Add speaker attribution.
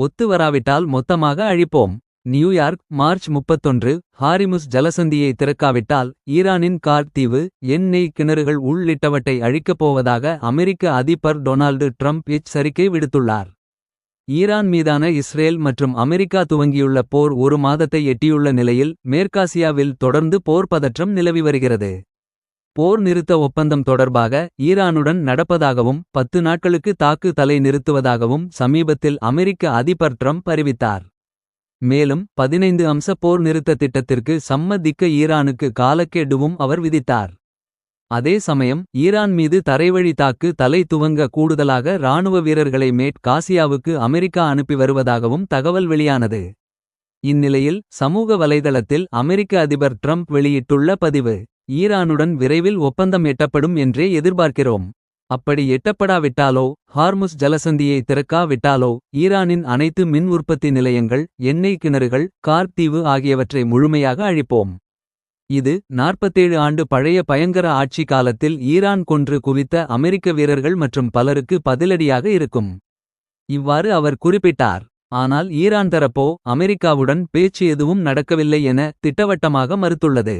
Speaker 1: ஒத்து வராவிட்டால் மொத்தமாக அழிப்போம். New York March 31. ஹாரிமுஸ் ஜலசந்தியை திறக்காவிட்டால் ஈரானின் கார்ட் தீவு எண்ணெய் கிணறுகள் உள்ளிட்டவற்றை அழிக்கப் போவதாக அமெரிக்க அதிபர் டொனால்டு ட்ரம்ப் எச்சரிக்கை விடுத்துள்ளார். ஈரான் மீதான இஸ்ரேல் மற்றும் அமெரிக்கா துவங்கியுள்ள போர் ஒரு மாதத்தை எட்டியுள்ள நிலையில் மேற்காசியாவில் தொடர்ந்து போர் பதற்றம் நிலவி வருகிறது. போர் நிறுத்த ஒப்பந்தம் தொடர்பாக ஈரானுடன் நடப்பதாகவும் 10 நாட்களுக்கு தாக்கு தலை நிறுத்துவதாகவும் சமீபத்தில் அமெரிக்க அதிபர் ட்ரம்ப் அறிவித்தார். மேலும் 15 அம்ச போர் நிறுத்த திட்டத்திற்கு சம்மதிக்க ஈரானுக்கு காலக்கெடுவும் அவர் விதித்தார். அதே சமயம் ஈரான் மீது தரைவழி தாக்கு தலை துவங்க கூடுதலாக இராணுவ வீரர்களை காசியாவுக்கு அமெரிக்கா அனுப்பி வருவதாகவும் தகவல் வெளியானது. இந்நிலையில் சமூக வலைதளத்தில் அமெரிக்க அதிபர் ட்ரம்ப் வெளியிட்டுள்ள பதிவு. ஈரானுடன் விரைவில் ஒப்பந்தம் எட்டப்படும் என்றே எதிர்பார்க்கிறோம். அப்படி எட்டப்படாவிட்டாலோ ஹார்முஸ் ஜலசந்தியை திறக்காவிட்டாலோ ஈரானின் அனைத்து மின் உற்பத்தி நிலையங்கள் எண்ணெய் கிணறுகள் கார்க் தீவு ஆகியவற்றை முழுமையாக அழிப்போம். இது 47 ஆண்டு பழைய பயங்கர ஆட்சி காலத்தில் ஈரான் கொன்று குவித்த அமெரிக்க வீரர்கள் மற்றும் பலருக்கு பதிலடியாக இருக்கும். இவ்வாறு அவர் குறிப்பிட்டார். ஆனால் ஈரான் தரப்போ அமெரிக்காவுடன் பேச்சு எதுவும் நடக்கவில்லை என திட்டவட்டமாக மறுத்துள்ளது.